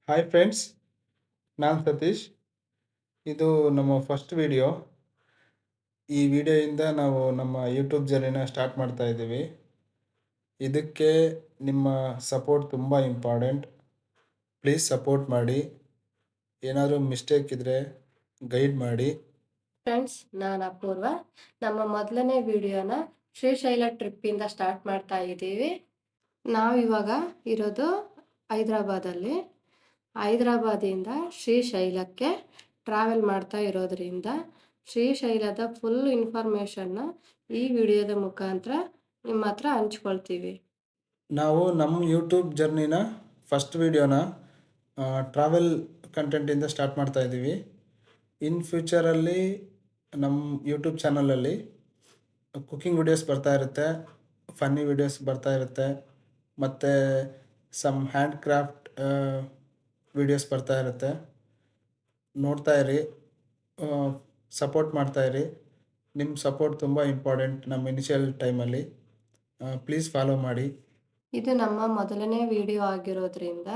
Hi friends, ನಾನು ಸತೀಶ್. ಇದು ನಮ್ಮ ಫಸ್ಟ್ ವಿಡಿಯೋ. ಈ ವಿಡಿಯೋಯಿಂದ ನಾವು ನಮ್ಮ ಯೂಟ್ಯೂಬ್ ಜರ್ನಿನ ಸ್ಟಾರ್ಟ್ ಮಾಡ್ತಾ ಇದ್ದೀವಿ. ಇದಕ್ಕೆ ನಿಮ್ಮ ಸಪೋರ್ಟ್ ತುಂಬ ಇಂಪಾರ್ಟೆಂಟ್. ಪ್ಲೀಸ್ ಸಪೋರ್ಟ್ ಮಾಡಿ. ಏನಾದರೂ ಮಿಸ್ಟೇಕ್ ಇದ್ದರೆ ಗೈಡ್ ಮಾಡಿ. ಫ್ರೆಂಡ್ಸ್, ನಾನು ಅಪೂರ್ವ. ನಮ್ಮ ಮೊದಲನೇ ವಿಡಿಯೋನ ಶ್ರೀಶೈಲ ಟ್ರಿಪ್ಪಿಂದ ಸ್ಟಾರ್ಟ್ ಮಾಡ್ತಾ ಇದ್ದೀವಿ. ನಾವಿವಾಗ ಇರೋದು ಹೈದರಾಬಾದಲ್ಲಿ. ಹೈದರಾಬಾದಿಂದ ಶ್ರೀಶೈಲಕ್ಕೆ ಟ್ರಾವೆಲ್ ಮಾಡ್ತಾ ಇರೋದ್ರಿಂದ ಶ್ರೀಶೈಲದ ಫುಲ್ ಇನ್ಫಾರ್ಮೇಷನ್ನ ಈ ವಿಡಿಯೋದ ಮುಖಾಂತರ ನಿಮ್ಮ ಹತ್ರ ಹಂಚ್ಕೊಳ್ತೀವಿ. ನಾವು ನಮ್ಮ ಯೂಟ್ಯೂಬ್ ಜರ್ನಿನ ಫಸ್ಟ್ ವಿಡಿಯೋನ ಟ್ರಾವೆಲ್ ಕಂಟೆಂಟಿಂದ ಸ್ಟಾರ್ಟ್ ಮಾಡ್ತಾ ಇದ್ದೀವಿ. ಇನ್ ಫ್ಯೂಚರಲ್ಲಿ ನಮ್ಮ ಯೂಟ್ಯೂಬ್ ಚಾನಲಲ್ಲಿ ಕುಕ್ಕಿಂಗ್ ವಿಡಿಯೋಸ್ ಬರ್ತಾ ಇರುತ್ತೆ, ಫನ್ನಿ ವಿಡಿಯೋಸ್ ಬರ್ತಾ ಇರುತ್ತೆ, ಮತ್ತು ಸಮ್ ಹ್ಯಾಂಡ್ ಕ್ರಾಫ್ಟ್ ವಿಡಿಯೋಸ್ ಬರ್ತಾ ಇರುತ್ತೆ. ನೋಡ್ತಾ ಇರಿ, ಸಪೋರ್ಟ್ ಮಾಡ್ತಾಯಿರಿ. ನಿಮ್ಮ ಸಪೋರ್ಟ್ ತುಂಬ ಇಂಪಾರ್ಟೆಂಟ್ ನಮ್ಮ ಇನಿಷಿಯಲ್ ಟೈಮಲ್ಲಿ. ಪ್ಲೀಸ್ ಫಾಲೋ ಮಾಡಿ. ಇದು ನಮ್ಮ ಮೊದಲನೇ ವಿಡಿಯೋ ಆಗಿರೋದ್ರಿಂದ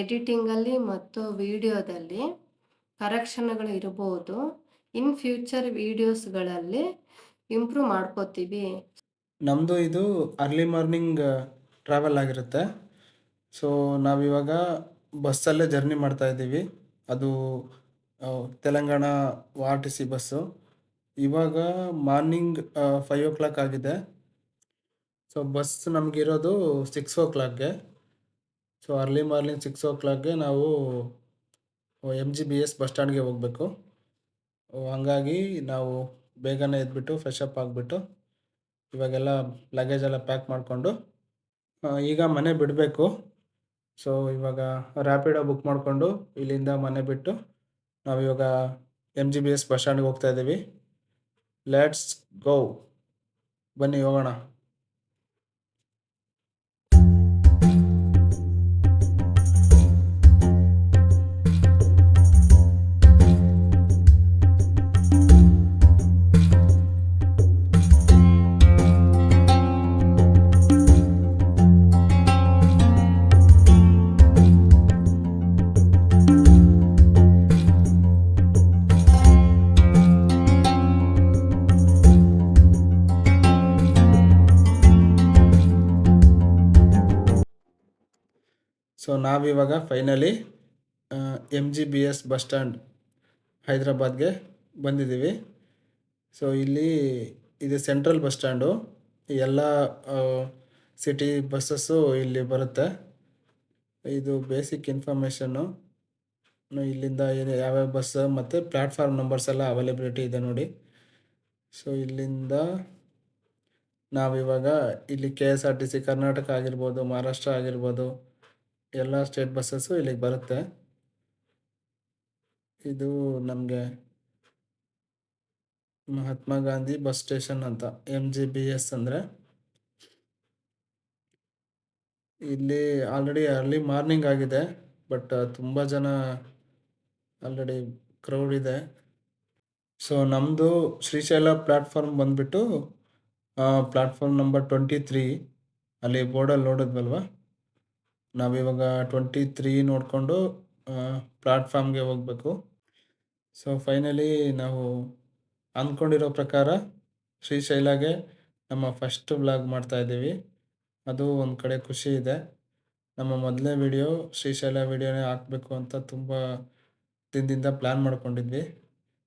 ಎಡಿಟಿಂಗಲ್ಲಿ ಮತ್ತು ವಿಡಿಯೋದಲ್ಲಿ ಕರೆಕ್ಷನ್ಗಳು ಇರ್ಬೋದು. ಇನ್ ಫ್ಯೂಚರ್ ವೀಡಿಯೋಸ್ಗಳಲ್ಲಿ ಇಂಪ್ರೂವ್ ಮಾಡ್ಕೋತೀವಿ. ನಮ್ಮದು ಇದು ಅರ್ಲಿ ಮಾರ್ನಿಂಗ್ ಟ್ರಾವೆಲ್ ಆಗಿರುತ್ತೆ. ಸೊ ನಾವಿವಾಗ ಬಸ್ಸಲ್ಲೇ ಜರ್ನಿ ಮಾಡ್ತಾ ಇದ್ದೀವಿ. ಅದು ತೆಲಂಗಾಣ RTC ಬಸ್ಸು. ಇವಾಗ ಮಾರ್ನಿಂಗ್ 5 o'clock ಆಗಿದೆ. ಸೊ ಬಸ್ ನಮಗಿರೋದು 6 o'clockಗೆ. ಸೊ ಅರ್ಲಿ ಮಾರ್ನಿಂಗ್ 6 o'clockಗೆ ನಾವು MGBS ಬಸ್ ಸ್ಟ್ಯಾಂಡ್ಗೆ ಹೋಗಬೇಕು. ಹಂಗಾಗಿ ನಾವು ಬೇಗನೆ ಎದ್ಬಿಟ್ಟು ಫ್ರೆಶ್ ಅಪ್ ಆಗಿಬಿಟ್ಟು ಇವಾಗೆಲ್ಲ ಲಗೇಜ್ ಎಲ್ಲ ಪ್ಯಾಕ್ ಮಾಡಿಕೊಂಡು ಈಗ ಮನೆ ಬಿಡಬೇಕು. ಸೊ ಇವಾಗ ರ್ಯಾಪಿಡೋ ಬುಕ್ ಮಾಡಿಕೊಂಡು ಇಲ್ಲಿಂದ ಮನೆ ಬಿಟ್ಟು ನಾವಿವಾಗ MGBS ಬಸ್ ಸ್ಟ್ಯಾಂಡ್ಗೆ ಹೋಗ್ತಾ ಇದ್ದೀವಿ. ಲೆಟ್ಸ್ ಗೋ, ಬನ್ನಿ ಹೋಗೋಣ. ಸೊ ನಾವಿವಾಗ ಫೈನಲಿ MGBS ಬಸ್ ಸ್ಟ್ಯಾಂಡ್ ಹೈದರಾಬಾದ್ಗೆ ಬಂದಿದ್ದೀವಿ. ಸೊ ಇಲ್ಲಿ ಇದು ಸೆಂಟ್ರಲ್ ಬಸ್ ಸ್ಟ್ಯಾಂಡು. ಎಲ್ಲ ಸಿಟಿ ಬಸ್ಸಸ್ಸು ಇಲ್ಲಿ ಬರುತ್ತೆ. ಇದು ಬೇಸಿಕ್ ಇನ್ಫಾರ್ಮೇಷನ್ನು. ಇಲ್ಲಿಂದ ಯಾವ್ಯಾವ ಬಸ್ ಮತ್ತು ಪ್ಲ್ಯಾಟ್ಫಾರ್ಮ್ ನಂಬರ್ಸ್ ಎಲ್ಲ ಅವೈಲೇಬಿಲಿಟಿ ಇದೆ ನೋಡಿ. ಸೊ ಇಲ್ಲಿಂದ ನಾವಿವಾಗ ಇಲ್ಲಿ KSRTC ಕರ್ನಾಟಕ ಆಗಿರ್ಬೋದು, ಮಹಾರಾಷ್ಟ್ರ ಆಗಿರ್ಬೋದು, ಎಲ್ಲ ಸ್ಟೇಟ್ ಬಸ್ಸಸ್ಸು ಇಲ್ಲಿಗೆ ಬರುತ್ತೆ. ಇದು ನಮಗೆ ಮಹಾತ್ಮ ಗಾಂಧಿ ಬಸ್ ಸ್ಟೇಷನ್ ಅಂತ MGBS ಅಂದರೆ. ಇಲ್ಲಿ ಆಲ್ರೆಡಿ ಅರ್ಲಿ ಮಾರ್ನಿಂಗ್ ಆಗಿದೆ, ಬಟ್ ತುಂಬ ಜನ ಆಲ್ರೆಡಿ ಕ್ರೌಡ್ ಇದೆ. ಸೊ ನಮ್ಮದು ಶ್ರೀಶೈಲ ಪ್ಲ್ಯಾಟ್ಫಾರ್ಮ್ ಬಂದುಬಿಟ್ಟು ಪ್ಲ್ಯಾಟ್ಫಾರ್ಮ್ ನಂಬರ್ 23. ಅಲ್ಲಿ ಬೋರ್ಡಲ್ಲಿ ನೋಡಿದ್ವಲ್ವ, ನಾವಿವಾಗ 23 ನೋಡಿಕೊಂಡು ಪ್ಲ್ಯಾಟ್ಫಾರ್ಮ್ಗೆ ಹೋಗಬೇಕು. ಸೊ ಫೈನಲಿ ನಾವು ಅಂದ್ಕೊಂಡಿರೋ ಪ್ರಕಾರ ಶ್ರೀಶೈಲಗೆ ನಮ್ಮ ಫಸ್ಟ್ ವ್ಲಾಗ್ ಮಾಡ್ತಾಯಿದ್ದೀವಿ. ಅದು ಒಂದು ಕಡೆ ಖುಷಿ ಇದೆ. ನಮ್ಮ ಮೊದಲನೇ ವಿಡಿಯೋ ಶ್ರೀಶೈಲ ವಿಡಿಯೋನೇ ಹಾಕಬೇಕು ಅಂತ ತುಂಬ ದಿನದಿಂದ ಪ್ಲ್ಯಾನ್ ಮಾಡ್ಕೊಂಡಿದ್ವಿ.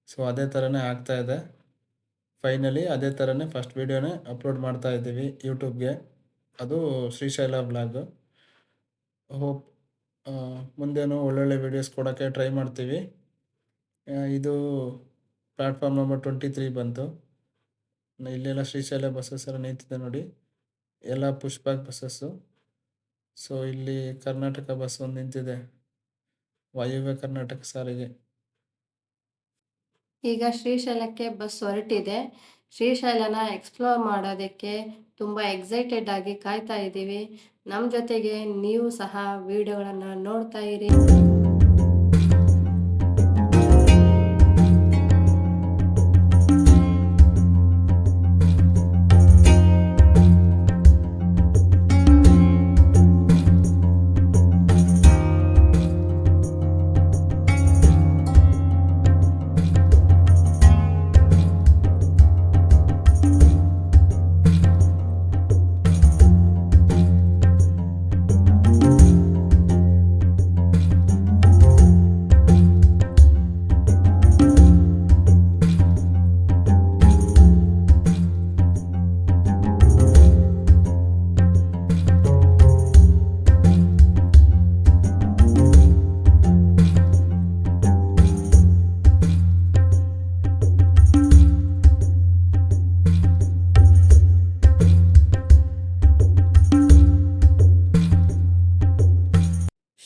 ಸೊ ಅದೇ ಥರನೇ ಆಗ್ತಾಯಿದೆ. ಫೈನಲಿ ಅದೇ ಥರನೇ ಫಸ್ಟ್ ವಿಡಿಯೋನೇ ಅಪ್ಲೋಡ್ ಮಾಡ್ತಾ ಇದ್ದೀವಿ ಯೂಟ್ಯೂಬ್ಗೆ. ಅದು ಶ್ರೀಶೈಲ ವ್ಲಾಗ್. ಹೋಪ್ ಮುಂದೇನು ಒಳ್ಳೊಳ್ಳೆ ವೀಡಿಯೋಸ್ ಕೊಡೋಕ್ಕೆ ಟ್ರೈ ಮಾಡ್ತೀವಿ. ಇದು ಪ್ಲ್ಯಾಟ್ಫಾರ್ಮ್ ನಂಬರ್ 23 ಬಂತು. ಇಲ್ಲೆಲ್ಲ ಶ್ರೀಶೈಲ ಬಸ್ಸಸ್ ಎಲ್ಲ ನಿಂತಿದೆ ನೋಡಿ, ಎಲ್ಲ ಪುಷ್ ಬ್ಯಾಕ್ ಬಸ್ಸಸ್ಸು. ಸೊ ಇಲ್ಲಿ ಕರ್ನಾಟಕ ಬಸ್ ಒಂದು ನಿಂತಿದೆ, ವಾಯುವ್ಯ ಕರ್ನಾಟಕ ಸಾರಿಗೆ. ಈಗ ಶ್ರೀಶೈಲಕ್ಕೆ ಬಸ್ ಹೊರಟಿದೆ. ಶ್ರೀಶೈಲನ ಎಕ್ಸ್ಪ್ಲೋರ್ ಮಾಡೋದಕ್ಕೆ ತುಂಬ ಎಕ್ಸೈಟೆಡ್ ಆಗಿ ಕಾಯ್ತಾ ಇದ್ದೀವಿ. ನಮ್ಮ ಜೊತೆಗೆ ನೀವು ಸಹ ವಿಡಿಯೋಗಳನ್ನು ನೋಡ್ತಾ ಇರಿ.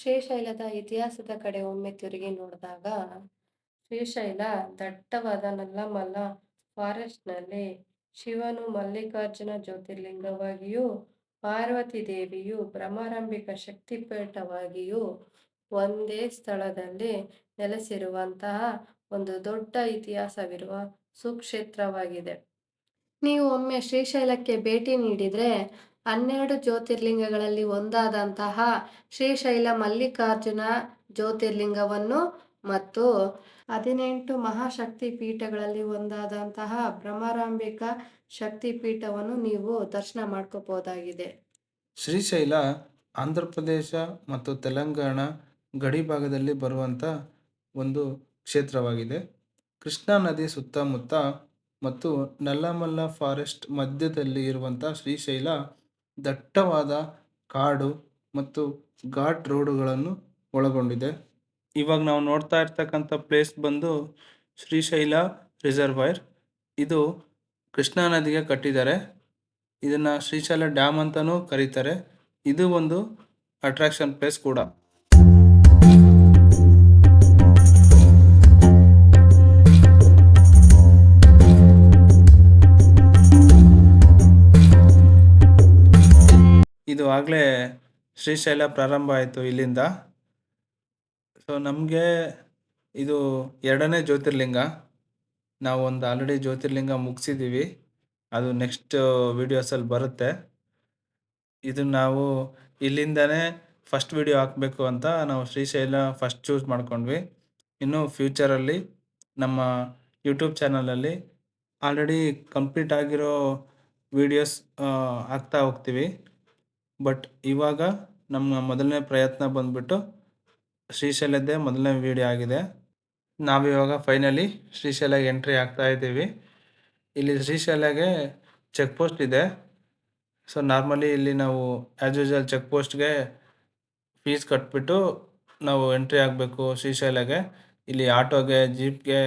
ಶ್ರೀಶೈಲದ ಇತಿಹಾಸದ ಕಡೆ ಒಮ್ಮೆ ತಿರುಗಿ ನೋಡಿದಾಗ ಶ್ರೀಶೈಲ ದಟ್ಟವಾದ ನಲ್ಲಮಲ್ಲ ಫಾರೆಸ್ಟ್‌ನಲ್ಲಿ ಶಿವನು ಮಲ್ಲಿಕಾರ್ಜುನ ಜ್ಯೋತಿರ್ಲಿಂಗವಾಗಿಯೂ, ಪಾರ್ವತಿ ದೇವಿಯು ಭ್ರಮರಾಂಬಿಕ ಶಕ್ತಿಪೀಠವಾಗಿಯೂ ಒಂದೇ ಸ್ಥಳದಲ್ಲಿ ನೆಲೆಸಿರುವಂತಹ ಒಂದು ದೊಡ್ಡ ಇತಿಹಾಸವಿರುವ ಸುಕ್ಷೇತ್ರವಾಗಿದೆ. ನೀವು ಒಮ್ಮೆ ಶ್ರೀಶೈಲಕ್ಕೆ ಭೇಟಿ ನೀಡಿದರೆ 12 ಜ್ಯೋತಿರ್ಲಿಂಗಗಳಲ್ಲಿ ಒಂದಾದಂತಹ ಶ್ರೀಶೈಲ ಮಲ್ಲಿಕಾರ್ಜುನ ಜ್ಯೋತಿರ್ಲಿಂಗವನ್ನು ಮತ್ತು 18 ಮಹಾಶಕ್ತಿ ಪೀಠಗಳಲ್ಲಿ ಒಂದಾದಂತಹ ಭ್ರಮರಾಂಬಿಕಾ ಶಕ್ತಿಪೀಠವನ್ನು ನೀವು ದರ್ಶನ ಮಾಡ್ಕೋಬಹುದಾಗಿದೆ. ಶ್ರೀಶೈಲ ಆಂಧ್ರ ಪ್ರದೇಶ ಮತ್ತು ತೆಲಂಗಾಣ ಗಡಿಭಾಗದಲ್ಲಿ ಬರುವಂಥ ಒಂದು ಕ್ಷೇತ್ರವಾಗಿದೆ. ಕೃಷ್ಣಾ ನದಿ ಸುತ್ತಮುತ್ತ ಮತ್ತು ನಲ್ಲಮಲ್ಲ ಫಾರೆಸ್ಟ್ ಮಧ್ಯದಲ್ಲಿ ಇರುವಂಥ ಶ್ರೀಶೈಲ ದಟ್ಟವಾದ ಕಾಡು ಮತ್ತು ಘಾಟ್ ರೋಡುಗಳನ್ನು ಒಳಗೊಂಡಿದೆ. ಇವಾಗ ನಾವು ನೋಡ್ತಾ ಇರ್ತಕ್ಕಂಥ ಪ್ಲೇಸ್ ಬಂದು ಶ್ರೀಶೈಲ ರಿಸರ್ವಾಯರ್. ಇದು ಕೃಷ್ಣಾ ನದಿಗೆ ಕಟ್ಟಿದ್ದಾರೆ. ಇದನ್ನು ಶ್ರೀಶೈಲ ಡ್ಯಾಮ್ ಅಂತಲೂ ಕರೀತಾರೆ. ಇದು ಒಂದು ಅಟ್ರಾಕ್ಷನ್ ಪ್ಲೇಸ್ ಕೂಡ. ಇದು ಆಗಲೇ ಶ್ರೀಶೈಲ ಪ್ರಾರಂಭ ಆಯಿತು ಇಲ್ಲಿಂದ. ಸೊ ನಮಗೆ ಇದು 2ನೇ ಜ್ಯೋತಿರ್ಲಿಂಗ. ನಾವು ಒಂದು ಆಲ್ರೆಡಿ ಜ್ಯೋತಿರ್ಲಿಂಗ ಮುಗಿಸಿದ್ದೀವಿ. ಅದು ನೆಕ್ಸ್ಟ್ ವೀಡಿಯೋಸಲ್ಲಿ ಬರುತ್ತೆ. ಇದು ನಾವು ಇಲ್ಲಿಂದನೇ ಫಸ್ಟ್ ವೀಡಿಯೋ ಹಾಕಬೇಕು ಅಂತ ನಾವು ಶ್ರೀಶೈಲ ಫಸ್ಟ್ ಚೂಸ್ ಮಾಡ್ಕೊಂಡ್ವಿ. ಇನ್ನು ಫ್ಯೂಚರಲ್ಲಿ ನಮ್ಮ ಯೂಟ್ಯೂಬ್ ಚಾನಲಲ್ಲಿ ಆಲ್ರೆಡಿ ಕಂಪ್ಲೀಟ್ ಆಗಿರೋ ವೀಡಿಯೋಸ್ ಹಾಕ್ತಾ ಹೋಗ್ತೀವಿ. ಬಟ್ ಇವಾಗ ನಮ್ಮ ಮೊದಲನೇ ಪ್ರಯತ್ನ ಬಂದುಬಿಟ್ಟು ಶ್ರೀಶೈಲದ್ದೇ ಮೊದಲನೇ ವೀಡಿಯೋ ಆಗಿದೆ. ನಾವಿವಾಗ ಫೈನಲಿ ಶ್ರೀಶೈಲಗೆ ಎಂಟ್ರಿ ಆಗ್ತಾ ಇದ್ದೀವಿ. ಇಲ್ಲಿ ಶ್ರೀಶೈಲಗೆ ಚೆಕ್ ಪೋಸ್ಟ್ ಇದೆ. ಸೊ ನಾರ್ಮಲಿ ಇಲ್ಲಿ ನಾವು ಆ್ಯಸ್ ಯೂಶುವಲ್ ಚೆಕ್ ಪೋಸ್ಟ್ಗೆ ಫೀಸ್ ಕಟ್ಬಿಟ್ಟು ನಾವು ಎಂಟ್ರಿ ಆಗಬೇಕು ಶ್ರೀಶೈಲಗೆ. ಇಲ್ಲಿ ಆಟೋಗೆ, ಜೀಪ್ಗೆ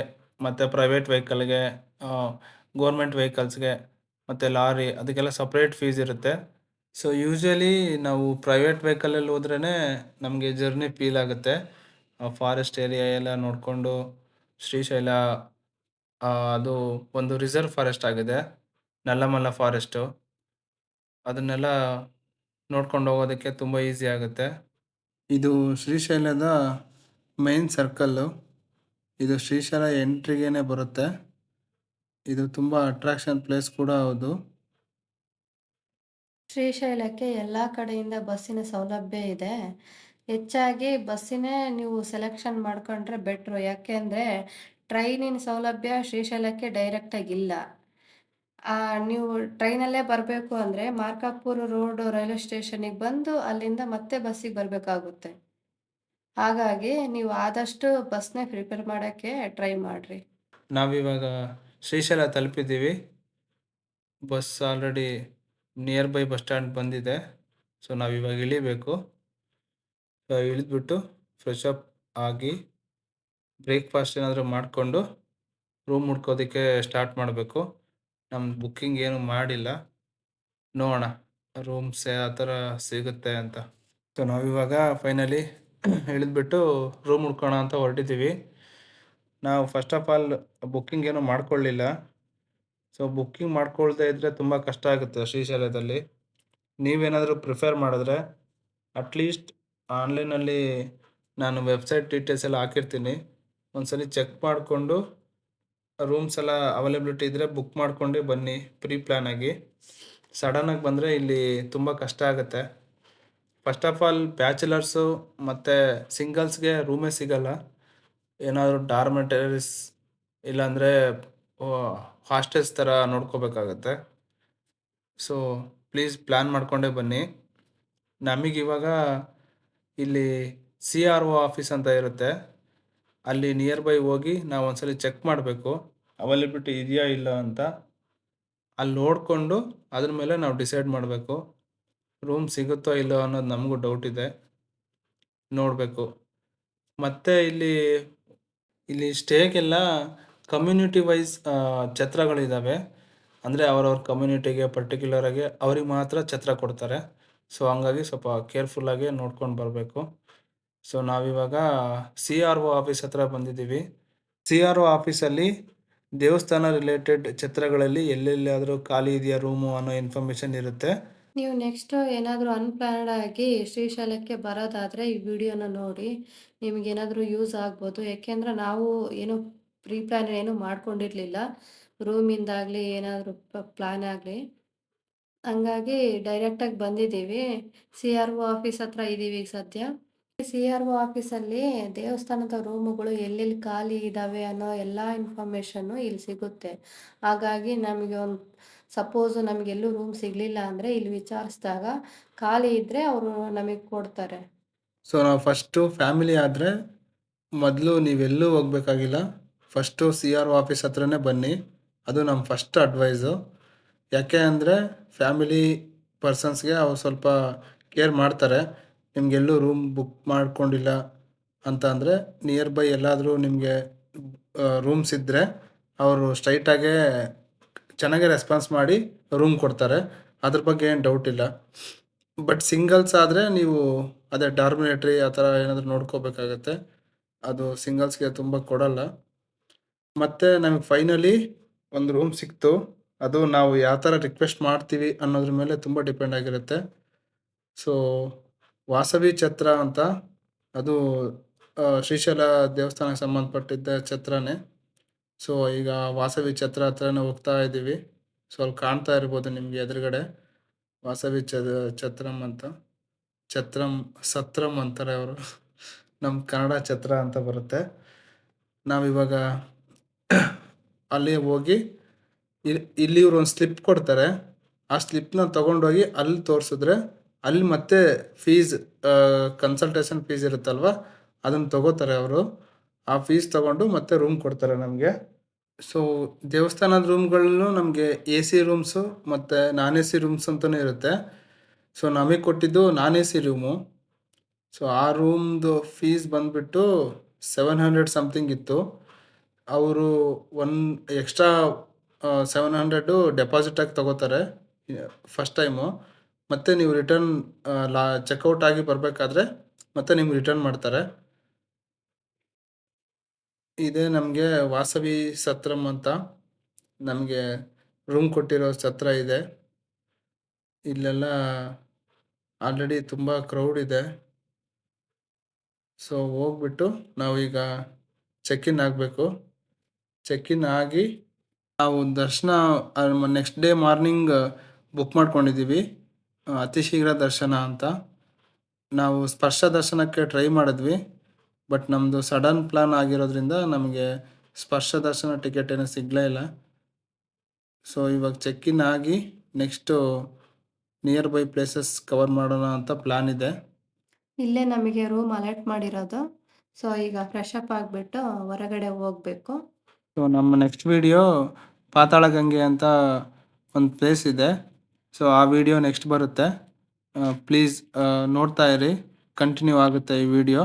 ಮತ್ತು ಪ್ರೈವೇಟ್ ವೆಹಿಕಲ್ಗೆ, ಗೋರ್ಮೆಂಟ್ ವೆಹಿಕಲ್ಸ್ಗೆ ಮತ್ತು ಲಾರಿ ಅದಕ್ಕೆಲ್ಲ ಸಪ್ರೇಟ್ ಫೀಸ್ ಇರುತ್ತೆ. ಸೊ ಯೂಶ್ವಲಿ ನಾವು ಪ್ರೈವೇಟ್ ವೆಹಿಕಲಲ್ಲಿ ಹೋದ್ರೇ ನಮಗೆ ಜರ್ನಿ ಫೀಲ್ ಆಗುತ್ತೆ. ಫಾರೆಸ್ಟ್ ಏರಿಯಾ ಎಲ್ಲ ನೋಡಿಕೊಂಡು ಶ್ರೀಶೈಲ ಅದು ಒಂದು ರಿಸರ್ವ್ ಫಾರೆಸ್ಟ್ ಆಗಿದೆ, ನಲ್ಲಮಲ್ಲ ಫಾರೆಸ್ಟು. ಅದನ್ನೆಲ್ಲ ನೋಡ್ಕೊಂಡು ಹೋಗೋದಕ್ಕೆ ತುಂಬ ಈಸಿ ಆಗುತ್ತೆ. ಇದು ಶ್ರೀಶೈಲದ ಮೈನ್ ಸರ್ಕಲ್ಲು. ಇದು ಶ್ರೀಶೈಲ ಎಂಟ್ರಿಗೇ ಬರುತ್ತೆ. ಇದು ತುಂಬ ಅಟ್ರಾಕ್ಷನ್ ಪ್ಲೇಸ್ ಕೂಡ ಹೌದು. ಶ್ರೀಶೈಲಕ್ಕೆ ಎಲ್ಲ ಕಡೆಯಿಂದ ಬಸ್ಸಿನ ಸೌಲಭ್ಯ ಇದೆ. ಹೆಚ್ಚಾಗಿ ಬಸ್ಸಿನೇ ನೀವು ಸೆಲೆಕ್ಷನ್ ಮಾಡ್ಕೊಂಡ್ರೆ ಬೆಟ್ರು. ಯಾಕೆಂದರೆ ಟ್ರೈನಿನ ಸೌಲಭ್ಯ ಶ್ರೀಶೈಲಕ್ಕೆ ಡೈರೆಕ್ಟಾಗಿಲ್ಲ. ನೀವು ಟ್ರೈನಲ್ಲೇ ಬರಬೇಕು ಅಂದರೆ ಮಾರ್ಕಾಪುರ ರೋಡ್ ರೈಲ್ವೆ ಸ್ಟೇಷನಿಗೆ ಬಂದು ಅಲ್ಲಿಂದ ಮತ್ತೆ ಬಸ್ಸಿಗೆ ಬರಬೇಕಾಗುತ್ತೆ. ಹಾಗಾಗಿ ನೀವು ಆದಷ್ಟು ಬಸ್ನೇ ಪ್ರಿಪೇರ್ ಮಾಡೋಕ್ಕೆ ಟ್ರೈ ಮಾಡಿರಿ. ನಾವಿವಾಗ ಶ್ರೀಶೈಲ ತಲುಪಿದ್ದೀವಿ. Bus already near by bus stand ಬಂದಿದೆ. ಸೊ ನಾವಿವಾಗ ಇಳಿಬೇಕು. ಇಳಿದ್ಬಿಟ್ಟು ಫ್ರೆಶ್ ಅಪ್ ಆಗಿ ಬ್ರೇಕ್ಫಾಸ್ಟ್ ಏನಾದರೂ ಮಾಡಿಕೊಂಡು ರೂಮ್ ಹುಡ್ಕೋದಕ್ಕೆ ಸ್ಟಾರ್ಟ್ ಮಾಡಬೇಕು. ನಮ್ದು ಬುಕ್ಕಿಂಗ್ ಏನು ಮಾಡಿಲ್ಲ, ನೋಡೋಣ ರೂಮ್ಸ್ ಯಾವ ಥರ ಸಿಗುತ್ತೆ ಅಂತ. ಸೊ ನಾವಿವಾಗ ಫೈನಲಿ ಇಳಿದ್ಬಿಟ್ಟು ರೂಮ್ ಹುಡ್ಕೋಣ ಅಂತ ಹೊರಟಿದ್ದೀವಿ. ನಾವು ಫಸ್ಟ್ ಆಫ್ ಆಲ್ ಬುಕ್ಕಿಂಗ್ ಏನು ಮಾಡ್ಕೊಳ್ಳಿಲ್ಲ. ಸೊ ಬುಕ್ಕಿಂಗ್ ಮಾಡ್ಕೊಳ್ದೇ ಇದ್ದರೆ ತುಂಬ ಕಷ್ಟ ಆಗುತ್ತೆ ಶ್ರೀಶೈಲದಲ್ಲಿ. ನೀವೇನಾದರೂ ಪ್ರಿಫರ್ ಮಾಡಿದ್ರೆ ಅಟ್ಲೀಸ್ಟ್ ಆನ್ಲೈನಲ್ಲಿ ನಾನು ವೆಬ್ಸೈಟ್ ಡೀಟೇಲ್ಸ್ ಎಲ್ಲ ಹಾಕಿರ್ತೀನಿ. ಒಂದ್ಸಲಿ ಚೆಕ್ ಮಾಡಿಕೊಂಡು ರೂಮ್ಸ್ ಎಲ್ಲ ಅವೈಲೇಬಿಲಿಟಿ ಇದ್ದರೆ ಬುಕ್ ಮಾಡ್ಕೊಂಡು ಬನ್ನಿ ಪ್ರೀ ಪ್ಲ್ಯಾನ್ ಆಗಿ. ಸಡನ್ನಾಗಿ ಬಂದರೆ ಇಲ್ಲಿ ತುಂಬ ಕಷ್ಟ ಆಗುತ್ತೆ. ಫಸ್ಟ್ ಆಫ್ ಆಲ್ ಬ್ಯಾಚುಲರ್ಸು ಮತ್ತು ಸಿಂಗಲ್ಸ್ಗೆ ರೂಮೇ ಸಿಗಲ್ಲ. ಏನಾದರೂ ಡಾರ್ಮೆಟರೀಸ್ ಇಲ್ಲಾಂದರೆ ಹಾಸ್ಟೆಲ್ಸ್ ಥರ ನೋಡ್ಕೋಬೇಕಾಗತ್ತೆ. ಸೊ ಪ್ಲೀಸ್ ಪ್ಲ್ಯಾನ್ ಮಾಡಿಕೊಂಡೇ ಬನ್ನಿ. ನಮಗಿವಾಗ ಇಲ್ಲಿ CRO ಆಫೀಸ್ ಅಂತ ಇರುತ್ತೆ, ಅಲ್ಲಿ ನಿಯರ್ ಬೈ ಹೋಗಿ ನಾವು ಒಂದ್ಸಲಿ ಚೆಕ್ ಮಾಡಬೇಕು ಅವೈಲೇಬಿಲಿಟಿ ಇದೆಯಾ ಇಲ್ಲ ಅಂತ. ಅಲ್ಲಿ ನೋಡಿಕೊಂಡು ಅದ್ರ ಮೇಲೆ ನಾವು ಡಿಸೈಡ್ ಮಾಡಬೇಕು. ರೂಮ್ ಸಿಗುತ್ತೋ ಇಲ್ಲೋ ಅನ್ನೋದು ನಮಗೂ ಡೌಟ್ ಇದೆ, ನೋಡಬೇಕು. ಮತ್ತು ಇಲ್ಲಿ ಸ್ಟೇಗೆಲ್ಲ ಕಮ್ಯುನಿಟಿ ವೈಸ್ ಛತ್ರಗಳಿದ್ದಾವೆ. ಅಂದರೆ ಅವರವ್ರ ಕಮ್ಯುನಿಟಿಗೆ ಪರ್ಟಿಕ್ಯುಲರಾಗಿ ಅವ್ರಿಗೆ ಮಾತ್ರ ಛತ್ರ ಕೊಡ್ತಾರೆ. ಸೊ ಹಂಗಾಗಿ ಸ್ವಲ್ಪ ಕೇರ್ಫುಲ್ಲಾಗಿ ನೋಡ್ಕೊಂಡು ಬರಬೇಕು. ಸೊ ನಾವಿವಾಗ ಸಿ ಆರ್ ಒ ಆಫೀಸ್ ಹತ್ರ ಬಂದಿದ್ದೀವಿ. ಸಿ ಆರ್ ಒ ಆಫೀಸಲ್ಲಿ ದೇವಸ್ಥಾನ ರಿಲೇಟೆಡ್ ಛತ್ರಗಳಲ್ಲಿ ಎಲ್ಲೆಲ್ಲಿಯಾದರೂ ಖಾಲಿ ಇದೆಯಾ ರೂಮು ಅನ್ನೋ ಇನ್ಫಾರ್ಮೇಷನ್ ಇರುತ್ತೆ. ನೀವು ನೆಕ್ಸ್ಟು ಏನಾದರೂ ಅನ್‌ಪ್ಲ್ಯಾನ್ಡ್ ಆಗಿ ಶ್ರೀಶೈಲಕ್ಕೆ ಬರೋದಾದರೆ ಈ ವಿಡಿಯೋನ ನೋಡಿ. ನಿಮಗೇನಾದರೂ ಯೂಸ್ ಆಗ್ಬೋದು. ಯಾಕೆಂದರೆ ನಾವು ಏನು ಪ್ರೀ ಪ್ಲ್ಯಾನ್ ಏನೂ ಮಾಡ್ಕೊಂಡಿರಲಿಲ್ಲ. ರೂಮಿಂದಾಗಲಿ ಏನಾದರೂ ಪ್ಲ್ಯಾನ್ ಆಗಲಿ. ಹಂಗಾಗಿ ಡೈರೆಕ್ಟಾಗಿ ಬಂದಿದ್ದೀವಿ. ಸಿ ಆರ್ ಒ ಆಫೀಸ್ ಹತ್ರ ಇದ್ದೀವಿ ಈಗ ಸದ್ಯ. ಸಿ ಆರ್ ಒ ಆಫೀಸಲ್ಲಿ ದೇವಸ್ಥಾನದ ರೂಮುಗಳು ಎಲ್ಲೆಲ್ಲಿ ಖಾಲಿ ಇದ್ದಾವೆ ಅನ್ನೋ ಎಲ್ಲ ಇನ್ಫಾರ್ಮೇಷನ್ನು ಇಲ್ಲಿ ಸಿಗುತ್ತೆ. ಹಾಗಾಗಿ ನಮಗೆ ಸಪೋಸು ನಮಗೆಲ್ಲೂ ರೂಮ್ ಸಿಗಲಿಲ್ಲ ಅಂದರೆ ಇಲ್ಲಿ ವಿಚಾರಿಸಿದಾಗ ಖಾಲಿ ಇದ್ದರೆ ಅವರು ನಮಗೆ ಕೊಡ್ತಾರೆ. ಸೊ ನಾವು ಫಸ್ಟು ಫ್ಯಾಮಿಲಿ ಆದರೆ ಮೊದಲು ನೀವೆಲ್ಲೂ ಹೋಗ್ಬೇಕಾಗಿಲ್ಲ. First C R O office ಹತ್ರನೇ ಬನ್ನಿ. ಅದು ನಮ್ಮ ಫಸ್ಟ್ ಅಡ್ವೈಸು. ಯಾಕೆ ಅಂದರೆ ಫ್ಯಾಮಿಲಿ ಪರ್ಸನ್ಸ್ಗೆ ಅವ್ರು ಸ್ವಲ್ಪ ಕೇರ್ ಮಾಡ್ತಾರೆ. ನಿಮಗೆಲ್ಲೂ ರೂಮ್ ಬುಕ್ ಮಾಡ್ಕೊಂಡಿಲ್ಲ ಅಂತ ಅಂದರೆ ನಿಯರ್ ಬೈ ಎಲ್ಲಾದರೂ ನಿಮಗೆ ರೂಮ್ಸ್ ಇದ್ದರೆ ಅವರು ಸ್ಟ್ರೈಟಾಗೇ ಚೆನ್ನಾಗೇ ರೆಸ್ಪಾನ್ಸ್ ಮಾಡಿ ರೂಮ್ ಕೊಡ್ತಾರೆ. ಅದ್ರ ಬಗ್ಗೆ ಏನು ಡೌಟ್ ಇಲ್ಲ. ಬಟ್ ಸಿಂಗಲ್ಸ್ ಆದರೆ ನೀವು ಅದೇ ಡಾರ್ಮಿನೇಟ್ರಿ ಆ ಥರ ಏನಾದರೂ ನೋಡ್ಕೋಬೇಕಾಗತ್ತೆ. ಅದು ಸಿಂಗಲ್ಸ್ಗೆ ತುಂಬ ಕೊಡಲ್ಲ. ಮತ್ತು ನಮಗೆ ಫೈನಲಿ ಒಂದು ರೂಮ್ ಸಿಕ್ತು. ಅದು ನಾವು ಯಾವ ಥರ ರಿಕ್ವೆಸ್ಟ್ ಮಾಡ್ತೀವಿ ಅನ್ನೋದ್ರ ಮೇಲೆ ತುಂಬ ಡಿಪೆಂಡ್ ಆಗಿರುತ್ತೆ. ಸೊ ವಾಸವಿ ಛತ್ರ ಅಂತ ಅದು ಶ್ರೀಶೈಲ ದೇವಸ್ಥಾನಕ್ಕೆ ಸಂಬಂಧಪಟ್ಟಿದ್ದ ಛತ್ರನೇ. ಸೊ ಈಗ ವಾಸವಿ ಛತ್ರ ಹತ್ರನೇ ಹೋಗ್ತಾ ಇದ್ದೀವಿ. ಸೊ ಅಲ್ಲಿ ಕಾಣ್ತಾ ಇರ್ಬೋದು ನಿಮಗೆ ಎದುರುಗಡೆ ವಾಸವಿ ಛತ್ರಂ ಅಂತ. ಸತ್ರಂ ಅಂತಾರೆ ಅವರು. ನಮ್ಮ ಕನ್ನಡ ಛತ್ರ ಅಂತ ಬರುತ್ತೆ. ನಾವಿವಾಗ ಅಲ್ಲಿ ಹೋಗಿ ಇಲ್ಲಿ ಇವ್ರು ಒಂದು ಸ್ಲಿಪ್ ಕೊಡ್ತಾರೆ. ಆ ಸ್ಲಿಪ್ನ ತೊಗೊಂಡೋಗಿ ಅಲ್ಲಿ ತೋರಿಸಿದ್ರೆ ಅಲ್ಲಿ ಮತ್ತೆ ಫೀಸ್ ಕನ್ಸಲ್ಟೇಷನ್ ಫೀಸ್ ಇರುತ್ತಲ್ವ ಅದನ್ನು ತೊಗೋತಾರೆ ಅವರು. ಆ ಫೀಸ್ ತೊಗೊಂಡು ಮತ್ತೆ ರೂಮ್ ಕೊಡ್ತಾರೆ ನಮಗೆ. ಸೊ ದೇವಸ್ಥಾನದ ರೂಮ್ಗಳಲ್ಲೂ ನಮಗೆ ಎ ಸಿ ರೂಮ್ಸು ಮತ್ತು ನಾನ್ ಎ ಸಿ ರೂಮ್ಸ್ ಅಂತಲೇ ಇರುತ್ತೆ. ಸೊ ನಮಗೆ ಕೊಟ್ಟಿದ್ದು non A C room. So ಆ ರೂಮ್ದು ಫೀಸ್ ಬಂದುಬಿಟ್ಟು 700 ಸಮಥಿಂಗ್ ಇತ್ತು. ಅವರು ಎಕ್ಸ್ಟ್ರಾ 700 ಡೆಪಾಸಿಟಾಗಿ ತೊಗೋತಾರೆ ಫಸ್ಟ್ ಟೈಮು. ಮತ್ತು ನೀವು ರಿಟರ್ನ್ ಚೆಕ್ಔಟ್ ಆಗಿ ಬರಬೇಕಾದ್ರೆ ಮತ್ತೆ ನಿಮ್ಗೆ ರಿಟರ್ನ್ ಮಾಡ್ತಾರೆ. ಇದೇ ನಮಗೆ ವಾಸವಿ ಸತ್ರಂ ಅಂತ ನಮಗೆ ರೂಮ್ ಕೊಟ್ಟಿರೋ ಛತ್ರ ಇದೆ. ಇಲ್ಲೆಲ್ಲ ಆಲ್ರೆಡಿ ತುಂಬ ಕ್ರೌಡ್ ಇದೆ. ಸೊ ಹೋಗ್ಬಿಟ್ಟು ನಾವೀಗ ಚೆಕ್ ಇನ್ ಆಗಬೇಕು. ಚೆಕ್ ಇನ್ ಆಗಿ ನಾವು ದರ್ಶನ ನೆಕ್ಸ್ಟ್ ಡೇ ಮಾರ್ನಿಂಗ್ ಬುಕ್ ಮಾಡ್ಕೊಂಡಿದ್ದೀವಿ. ಅತಿ ಶೀಘ್ರ ದರ್ಶನ ಅಂತ. ನಾವು ಸ್ಪರ್ಶ ದರ್ಶನಕ್ಕೆ ಟ್ರೈ ಮಾಡಿದ್ವಿ. ಬಟ್ ನಮ್ಮದು ಸಡನ್ ಪ್ಲ್ಯಾನ್ ಆಗಿರೋದ್ರಿಂದ ನಮಗೆ ಸ್ಪರ್ಶ ದರ್ಶನ ಟಿಕೆಟ್ ಏನೂ ಸಿಗಲೇ ಇಲ್ಲ. ಸೊ ಇವಾಗ ಚೆಕ್ ಇನ್ ಆಗಿ next near by places cover ಮಾಡೋಣ ಅಂತ ಪ್ಲ್ಯಾನ್ ಇದೆ. ಇಲ್ಲೇ ನಮಗೆ ರೂಮ್ ಅಲಾಟ್ ಮಾಡಿರೋದು. ಸೊ ಈಗ ಫ್ರೆಶ್ ಅಪ್ ಆಗಿಬಿಟ್ಟು ಹೊರಗಡೆ ಹೋಗಬೇಕು. ಸೊ ನಮ್ಮ ನೆಕ್ಸ್ಟ್ ವೀಡಿಯೋ ಪಾತಾಳ ಗಂಗೆ ಅಂತ ಒಂದು ಪ್ಲೇಸ್ ಇದೆ. ಸೊ ಆ ವಿಡಿಯೋ ನೆಕ್ಸ್ಟ್ ಬರುತ್ತೆ. ಪ್ಲೀಸ್ ನೋಡ್ತಾ ಇರಿ, ಕಂಟಿನ್ಯೂ ಆಗುತ್ತೆ ಈ ವಿಡಿಯೋ.